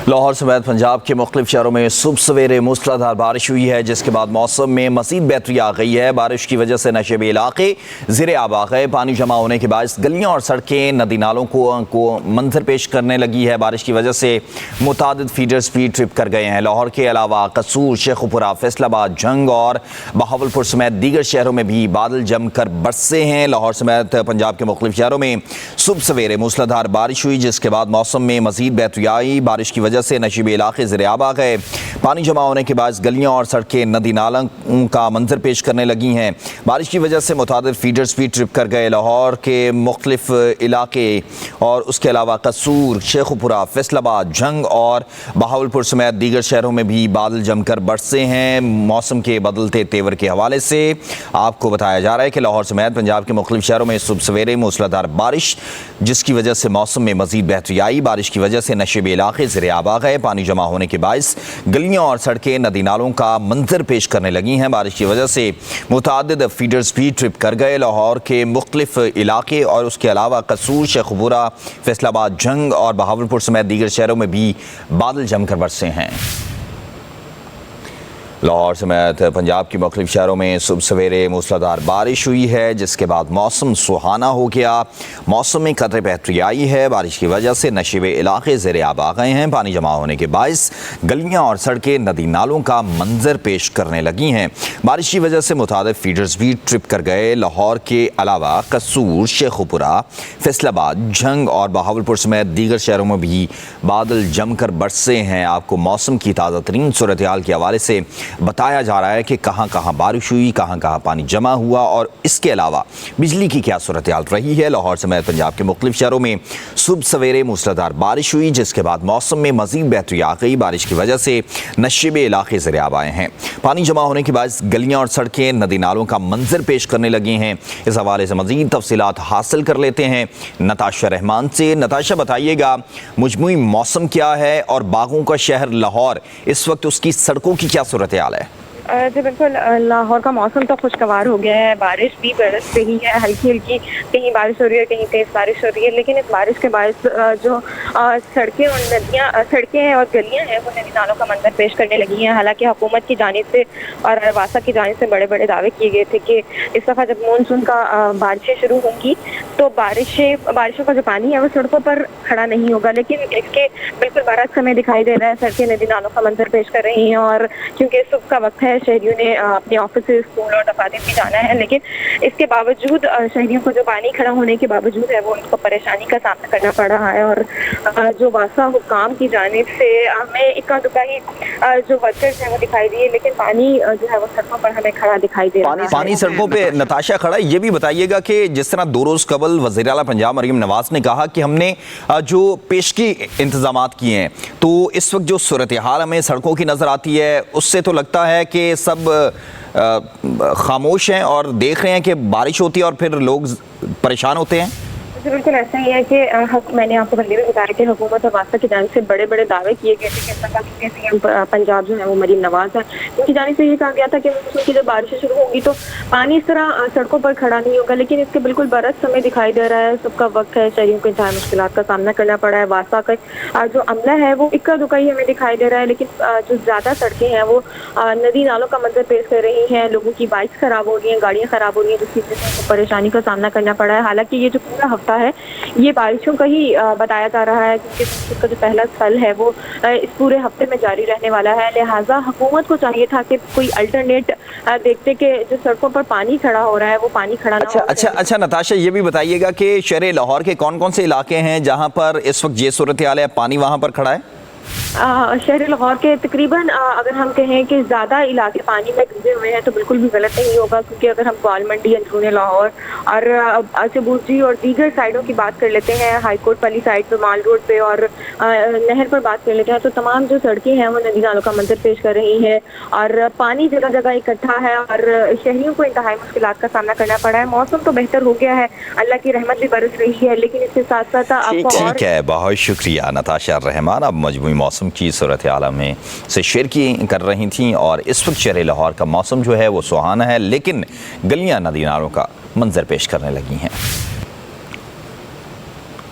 لاہور سمیت پنجاب کے مختلف شہروں میں صبح سویرے موسلادھار بارش ہوئی ہے، جس کے بعد موسم میں مزید بہتری آ گئی ہے۔ بارش کی وجہ سے نشیبی علاقے زیر آب آ گئے۔ پانی جمع ہونے کے باعث گلیاں اور سڑکیں ندی نالوں کو منظر پیش کرنے لگی ہے۔ بارش کی وجہ سے متعدد فیڈرز بھی ٹرپ کر گئے ہیں۔ لاہور کے علاوہ قصور، شیخ پورہ، فیصل آباد، جھنگ اور بہاولپور سمیت دیگر شہروں میں بھی بادل جم کر برسے ہیں۔ لاہور سمیت پنجاب کے مختلف شہروں میں صبح سویرے موسلادھار بارش ہوئی، جس کے بعد موسم میں مزید بہتری آئی۔ بارش کی وجہ سے نشیبی علاقے زیر آب آ گئے۔ پانی جمع ہونے کے باعث گلیاں اور سڑکیں ندی نالوں کا منظر پیش کرنے لگی ہیں۔ بارش کی وجہ سے متعدد فیڈرز بھی ٹرپ کر گئے۔ لاہور کے مختلف علاقے اور اس کے علاوہ قصور، شیخ پورہ، فیصل آباد، جھنگ اور بہاولپور سمیت دیگر شہروں میں بھی بادل جم کر برسے ہیں۔ موسم کے بدلتے تیور کے حوالے سے آپ کو بتایا جا رہا ہے کہ لاہور سمیت پنجاب کے مختلف شہروں میں صبح سویرے موسلادھار بارش، جس کی وجہ سے موسم میں مزید بہتری آئی۔ بارش کی وجہ سے نشیبی علاقے زیر آب آ گئے۔ پانی جمع ہونے کے باعث گلیاں اور سڑکیں ندی نالوں کا منظر پیش کرنے لگی ہیں۔ بارش کی وجہ سے متعدد فیڈرز بھی ٹرپ کر گئے۔ لاہور کے مختلف علاقے اور اس کے علاوہ قصور، شیخ پورہ، فیصل آباد، جھنگ اور بہاولپور سمیت دیگر شہروں میں بھی بادل جم کر برسے ہیں۔ لاہور سمیت پنجاب کی مختلف شہروں میں صبح سویرے موسلادھار بارش ہوئی ہے، جس کے بعد موسم سہانا ہو گیا۔ موسم میں قدرے بہتری آئی ہے۔ بارش کی وجہ سے نشیبے علاقے زیر آب آ گئے ہیں۔ پانی جمع ہونے کے باعث گلیاں اور سڑکیں ندی نالوں کا منظر پیش کرنے لگی ہیں۔ بارش کی وجہ سے متعدد فیڈرز بھی ٹرپ کر گئے۔ لاہور کے علاوہ قصور، شیخ پورہ، فیصل آباد، جھنگ اور بہاولپور سمیت دیگر شہروں میں بھی بادل جم کر برسے ہیں۔ آپ کو موسم کی تازہ ترین صورتحال کے حوالے سے بتایا جا رہا ہے کہ کہاں کہاں بارش ہوئی، کہاں کہاں پانی جمع ہوا اور اس کے علاوہ بجلی کی کیا صورتحال رہی ہے۔ لاہور سمیت پنجاب کے مختلف شہروں میں صبح سویرے موسلادھار بارش ہوئی، جس کے بعد موسم میں مزید بہتری آ گئی۔ بارش کی وجہ سے نشیبے علاقے زیر آب آئے ہیں۔ پانی جمع ہونے کے باعث گلیاں اور سڑکیں ندی نالوں کا منظر پیش کرنے لگی ہیں۔ اس حوالے سے مزید تفصیلات حاصل کر لیتے ہیں نتاشا رحمان سے۔ نتاشا، بتائیے گا مجموعی موسم کیا ہے اور باغوں کا شہر لاہور اس وقت اس کی سڑکوں کی کیا صورتحال ہے؟ جی بالکل، لاہور کا موسم تو خوشگوار ہو گیا ہے۔ بارش بھی برس رہی ہے، ہلکی ہلکی، کہیں بارش ہو رہی ہے، کہیں تیز بارش ہو رہی ہے، لیکن اس بارش کے باعث جو سڑکیں اور ندیاں، سڑکیں اور گلیاں ہیں وہ ندی نالوں کا منظر پیش کرنے لگی ہیں۔ حالانکہ حکومت کی جانب سے اور واسا کی جانب سے بڑے بڑے دعوے کیے گئے تھے کہ اس دفعہ جب مونسون کا بارشیں شروع ہوں گی تو بارشوں کا جو پانی ہے وہ سڑکوں پر کھڑا نہیں ہوگا، لیکن اس کے بالکل برعکس ہمیں دکھائی دے رہا ہے۔ سڑکیں ندی نالوں کا منظر پیش کر رہی ہیں، اور کیونکہ صبح کا وقت ہے، شہریوں نے اپنے آفس، اسکول اور دفاتر بھی جانا ہے، لیکن اس کے باوجود شہریوں کو جو پانی کھڑا ہونے کے باوجود ہے وہ ان کو پریشانی کا سامنا کرنا پڑ رہا ہے۔ اور جو واسا حکام کی جانب سے ہمیں اکا دکا ہی جو ورکرز ہیں وہ دکھائی دیے، لیکن پانی جو ہے وہ سڑکوں پر ہمیں کھڑا دکھائی دے رہا ہے۔ پانی سڑکوں پہ نتاشا کھڑا ہے۔ یہ بھی بتائیے گا کہ جس طرح 2 روز قبل وزیر اعلیٰ پنجاب مریم نواز نے کہا کہ ہم نے جو پیشگی انتظامات کیے ہیں، تو اس وقت جو صورتحال ہمیں سڑکوں کی نظر آتی ہے اس سے تو لگتا ہے کہ سب خاموش ہیں اور دیکھ رہے ہیں کہ بارش ہوتی ہے اور پھر لوگ پریشان ہوتے ہیں۔ بالکل ایسا ہی ہے کہ میں نے آپ کو پہلے بھی بتایا کہ حکومت اور واسطہ کی جانب سے بڑے بڑے دعوے کیے گئے تھے کہ اس طرح کے سی ایم پنجاب جو ہے وہ مریم نواز ہے، ان کی جانب سے یہ کہا گیا تھا کہ مونسون کی جب بارشیں شروع ہوگی تو پانی اس طرح سڑکوں پر کھڑا نہیں ہوگا، لیکن اس کے بالکل برعکس ہمیں دکھائی دے رہا ہے۔ صبح کا وقت ہے، شہریوں کو انتہائی مشکلات کا سامنا کرنا پڑا ہے۔ واسطہ کا جو عملہ ہے وہ اکا دکا ہی ہمیں دکھائی دے رہا ہے، لیکن جو زیادہ سڑکیں ہیں وہ ندی نالوں کا منظر پیش کر رہی ہیں۔ لوگوں کی بائکس خراب ہو رہی ہیں، گاڑیاں خراب ہو رہی ہیں، جس کی وجہ سے ان کو پریشانی کا سامنا کرنا پڑا ہے۔ حالانکہ یہ جو پورا ہفتہ ہے یہ بارشوں کا ہی بتایا جا رہا ہے، کیونکہ اس کا جو پہلا سال ہے وہ اس پورے ہفتے میں جاری رہنے والا ہے۔ لہٰذا حکومت کو چاہیے تھا کہ کوئی الٹرنیٹ دیکھتے کہ جو سڑکوں پر پانی کھڑا ہو رہا ہے وہ پانی کھڑا نہ ہو۔ اچھا نتاشا، یہ بھی بتائیے گا کہ شہر لاہور کے کون کون سے علاقے ہیں جہاں پر اس وقت یہ صورتحال ہے، پانی وہاں پر کھڑا ہے؟ شہر لاہور کے تقریباً اگر ہم کہیں کہ زیادہ علاقے پانی میں ڈوبے ہوئے ہیں تو بالکل بھی غلط نہیں ہوگا، کیونکہ اگر ہم گوال منڈی، اندرون لاہور اور چبوجی اور دیگر سائڈوں کی بات کر لیتے ہیں، ہائی کورٹ والی سائڈ پہ، مال روڈ پہ اور نہر پر بات کر لیتے ہیں، تو تمام جو سڑکیں ہیں وہ ندی نالوں کا منظر پیش کر رہی ہیں اور پانی جگہ جگہ اکٹھا ہے اور شہریوں کو انتہائی مشکلات کا سامنا کرنا پڑا ہے۔ موسم تو بہتر ہو گیا ہے، اللہ کی رحمت بھی برس رہی ہے، لیکن اس کے ساتھ ساتھ آپ کو ٹھیک ہے، بہت شکریہ نتاشا رحمان۔ اب مجموعی موسم کی صورتحال میں سے شیئر کر رہی تھیں، اور اس وقت شہر لاہور کا موسم جو ہے وہ سہانا ہے، لیکن گلیاں ندی نالوں کا منظر پیش کرنے لگی ہیں۔